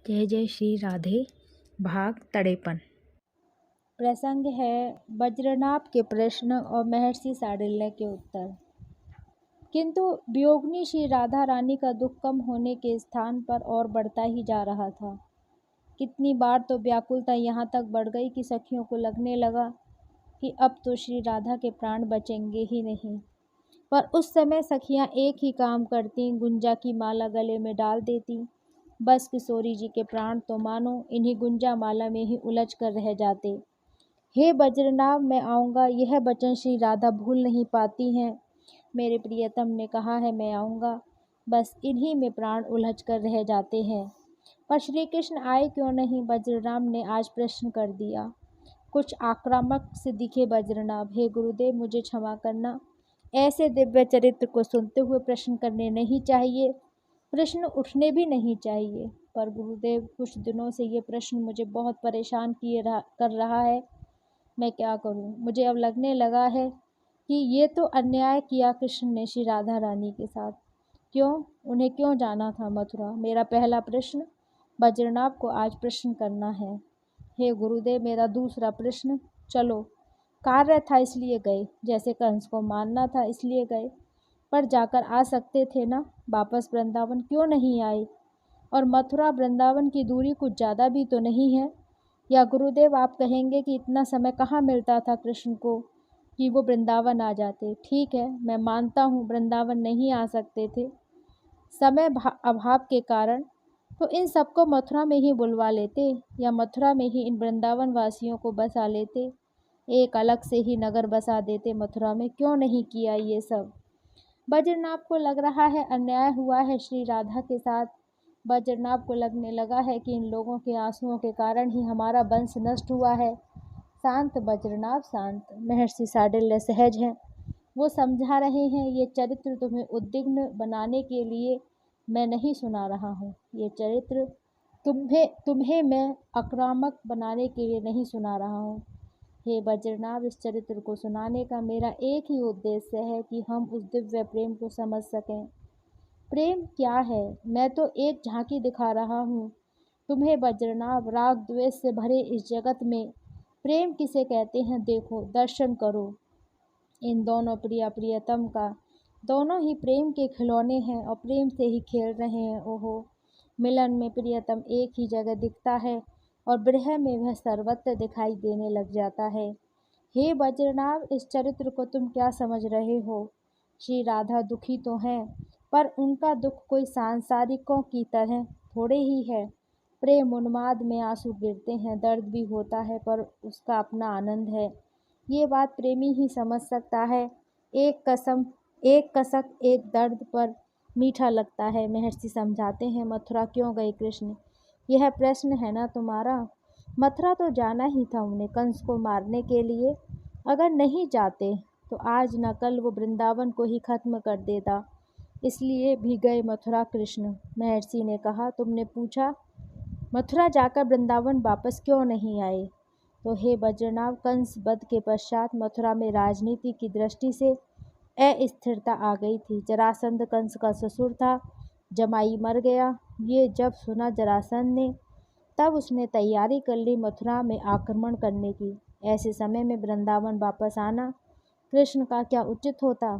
जय जय श्री राधे। भाग 53। प्रसंग है वज्रनाभ के प्रश्न और महर्षि शांडिल्य के उत्तर। किंतु वियोगिनी श्री राधा रानी का दुख कम होने के स्थान पर और बढ़ता ही जा रहा था। कितनी बार तो व्याकुलता यहाँ तक बढ़ गई कि सखियों को लगने लगा कि अब तो श्री राधा के प्राण बचेंगे ही नहीं। पर उस समय सखियाँ एक ही काम करती, गुंजा की माला गले में डाल देती। बस किशोरी जी के प्राण तो मानो इन्हीं गुंजा माला में ही उलझ कर रह जाते। हे वज्रनाभ, मैं आऊँगा, यह वचन श्री राधा भूल नहीं पाती हैं। मेरे प्रियतम ने कहा है मैं आऊँगा, बस इन्हीं में प्राण उलझ कर रह जाते हैं। पर श्री कृष्ण आए क्यों नहीं, वज्रनाभ ने आज प्रश्न कर दिया। कुछ आक्रामक से दिखे वज्रनाभ। हे गुरुदेव, मुझे क्षमा करना, ऐसे दिव्य चरित्र को सुनते हुए प्रश्न करने नहीं चाहिए, प्रश्न उठने भी नहीं चाहिए। पर गुरुदेव, कुछ दिनों से ये प्रश्न मुझे बहुत परेशान कर रहा है। मैं क्या करूं? मुझे अब लगने लगा है कि ये तो अन्याय किया कृष्ण ने श्री राधा रानी के साथ। क्यों? उन्हें क्यों जाना था मथुरा? मेरा पहला प्रश्न वज्रनाभ को आज प्रश्न करना है। हे गुरुदेव, मेरा दूसरा प्रश्न, चलो कार्य था इसलिए गए, जैसे कंस को मारना था इसलिए गए, पर जाकर आ सकते थे ना, वापस वृंदावन क्यों नहीं आए? और मथुरा वृंदावन की दूरी कुछ ज़्यादा भी तो नहीं है? या गुरुदेव आप कहेंगे कि इतना समय कहाँ मिलता था कृष्ण को कि वो वृंदावन आ जाते? ठीक है, मैं मानता हूँ वृंदावन नहीं आ सकते थे समय अभाव के कारण, तो इन सबको मथुरा में ही बुलवा लेते, या मथुरा में ही इन वृंदावन वासियों को बसा लेते, एक अलग से ही नगर बसा देते मथुरा में। क्यों नहीं किया ये सब? वज्रनाभ को लग रहा है अन्याय हुआ है श्री राधा के साथ। वज्रनाभ को लगने लगा है कि इन लोगों के आंसुओं के कारण ही हमारा वंश नष्ट हुआ है। शांत वज्रनाभ, शांत। महर्षि शांडिल्य सहज हैं, वो समझा रहे हैं। ये चरित्र तुम्हें उद्विग्न बनाने के लिए मैं नहीं सुना रहा हूँ। ये चरित्र तुम्हें मैं आक्रामक बनाने के लिए नहीं सुना रहा हूँ। हे वज्रनाभ, इस चरित्र को सुनाने का मेरा एक ही उद्देश्य है कि हम उस दिव्य प्रेम को समझ सकें। प्रेम क्या है, मैं तो एक झांकी दिखा रहा हूँ तुम्हें वज्रनाभ। राग द्वेष से भरे इस जगत में प्रेम किसे कहते हैं, देखो, दर्शन करो इन दोनों प्रिया प्रियतम का। दोनों ही प्रेम के खिलौने हैं और प्रेम से ही खेल रहे हैं। ओहो, मिलन में प्रियतम एक ही जगह दिखता है और विरह में वह सर्वत्र दिखाई देने लग जाता है। हे वज्रनाभ, इस चरित्र को तुम क्या समझ रहे हो? श्री राधा दुखी तो हैं, पर उनका दुख कोई सांसारिकों की तरह थोड़े ही है। प्रेम उन्माद में आंसू गिरते हैं, दर्द भी होता है, पर उसका अपना आनंद है। ये बात प्रेमी ही समझ सकता है। एक कसक एक दर्द पर मीठा लगता है। महर्षि समझाते हैं, मथुरा क्यों गए कृष्ण, यह प्रश्न है ना तुम्हारा। मथुरा तो जाना ही था उन्हें कंस को मारने के लिए। अगर नहीं जाते तो आज न कल वो वृंदावन को ही खत्म कर देता, इसलिए भी गए मथुरा कृष्ण। महर्षि ने कहा, तुमने पूछा मथुरा जाकर वृंदावन वापस क्यों नहीं आए? तो हे वज्रनाभ, कंस वध के पश्चात मथुरा में राजनीति की दृष्टि से अस्थिरता आ गई थी। जरासंध कंस का ससुर था, जमाई मर गया। ये जब सुना जरासंध ने, तब उसने तैयारी कर ली मथुरा में आक्रमण करने की। ऐसे समय में वृंदावन वापस आना कृष्ण का क्या उचित होता?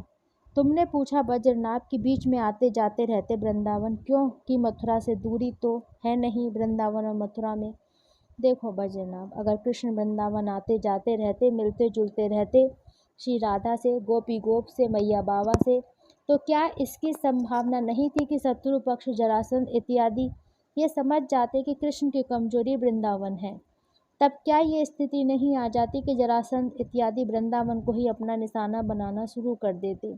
तुमने पूछा वज्रनाभ कि बीच में आते जाते रहते वृंदावन क्यों, कि मथुरा से दूरी तो है नहीं वृंदावन और मथुरा में। देखो वज्रनाभ, अगर कृष्ण वृंदावन आते जाते रहते, मिलते जुलते रहते श्री राधा से, गोपी गोप से, मैया बाबा से, तो क्या इसकी संभावना नहीं थी कि शत्रु पक्ष जरासंध इत्यादि ये समझ जाते कि कृष्ण की कमजोरी वृंदावन है? तब क्या ये स्थिति नहीं आ जाती कि जरासंध इत्यादि वृंदावन को ही अपना निशाना बनाना शुरू कर देते?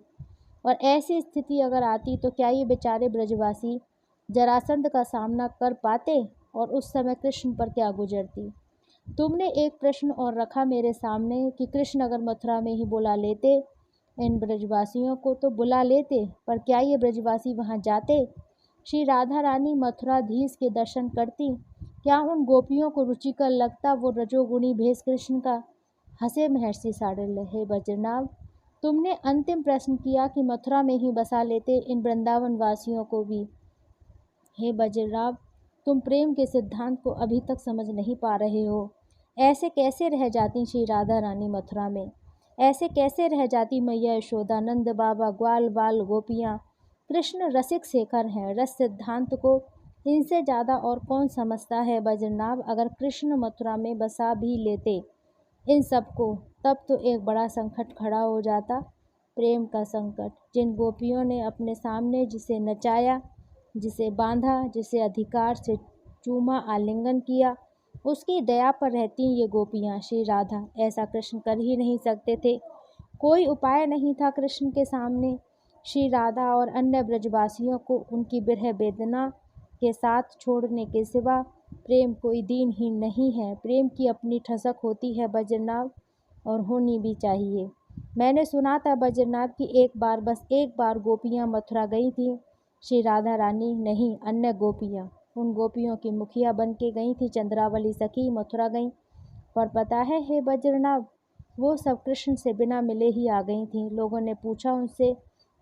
और ऐसी स्थिति अगर आती तो क्या ये बेचारे ब्रजवासी जरासंध का सामना कर पाते, और उस समय कृष्ण पर क्या गुजरती? तुमने एक प्रश्न और रखा मेरे सामने कि कृष्ण अगर मथुरा में ही बुला लेते इन ब्रजवासियों को, तो बुला लेते, पर क्या ये ब्रजवासी वहाँ जाते? श्री राधा रानी मथुराधीश के दर्शन करती, क्या उन गोपियों को रुचिकर लगता वो रजोगुणी भेष कृष्ण का? हंसे महर्षि शांडिल्य। हे वज्रनाभ, तुमने अंतिम प्रश्न किया कि मथुरा में ही बसा लेते इन वृंदावन वासियों को भी। हे वज्रनाभ, तुम प्रेम के सिद्धांत को अभी तक समझ नहीं पा रहे हो। ऐसे कैसे रह जाती श्री राधा रानी मथुरा में? ऐसे कैसे रह जाती मैया यशोदा, नंद बाबा, ग्वाल बाल गोपियाँ? कृष्ण रसिक शेखर हैं। रस सिद्धांत को इनसे ज़्यादा और कौन समझता है बज्रनाभ? अगर कृष्ण मथुरा में बसा भी लेते इन सबको, तब तो एक बड़ा संकट खड़ा हो जाता, प्रेम का संकट। जिन गोपियों ने अपने सामने जिसे नचाया, जिसे बांधा, जिसे अधिकार से चूमा, आलिंगन किया, उसकी दया पर रहती ये गोपियाँ श्री राधा। ऐसा कृष्ण कर ही नहीं सकते थे। कोई उपाय नहीं था कृष्ण के सामने श्री राधा और अन्य ब्रजवासियों को उनकी विरह वेदना के साथ छोड़ने के सिवा। प्रेम कोई दीनहीन नहीं है। प्रेम की अपनी ठसक होती है बज्रनाभ, और होनी भी चाहिए। मैंने सुना था बज्रनाभ की एक बार, बस एक बार गोपियाँ मथुरा गई थी, श्री राधा रानी नहीं, अन्य गोपियाँ। उन गोपियों की मुखिया बन के गई थी, चंद्रावली सखी मथुरा गई। पर पता है हे बज्रनाभ, वो सब कृष्ण से बिना मिले ही आ गई थी। लोगों ने पूछा उनसे,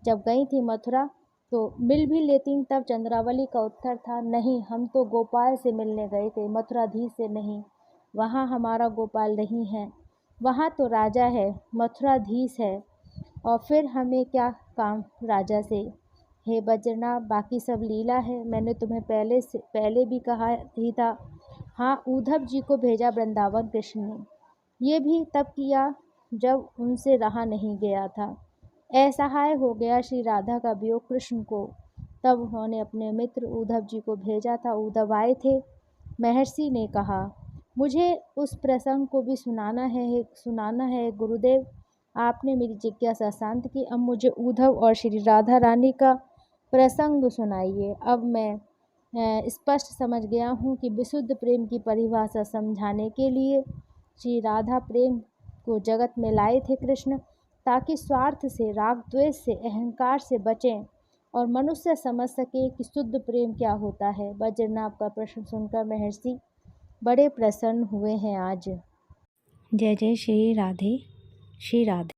जब गई थी मथुरा तो मिल भी लेती? तब चंद्रावली का उत्तर था, नहीं, हम तो गोपाल से मिलने गए थे, मथुराधीश से नहीं। वहाँ हमारा गोपाल नहीं है, वहाँ तो राजा है, मथुराधीश है, और फिर हमें क्या काम राजा से? हे बज्रनाभ, बाकी सब लीला है। मैंने तुम्हें पहले भी कहा ही था। हाँ, उद्धव जी को भेजा वृंदावन कृष्ण ने, ये भी तब किया जब उनसे रहा नहीं गया था। असहाय हो गया श्री राधा का वियोग कृष्ण को, तब उन्होंने अपने मित्र उद्धव जी को भेजा था। उद्धव आए थे। महर्षि ने कहा, मुझे उस प्रसंग को भी सुनाना है गुरुदेव। आपने मेरी जिज्ञासा शांत की। अब मुझे उद्धव और श्री राधा रानी का प्रसंग सुनाइए। अब मैं स्पष्ट समझ गया हूँ कि विशुद्ध प्रेम की परिभाषा समझाने के लिए श्री राधा प्रेम को जगत में लाए थे कृष्ण, ताकि स्वार्थ से, राग द्वेष से, अहंकार से बचें और मनुष्य समझ सके कि शुद्ध प्रेम क्या होता है। बज्रनाभ का प्रश्न सुनकर महर्षि बड़े प्रसन्न हुए हैं आज। जय जय श्री राधे, श्री राधे।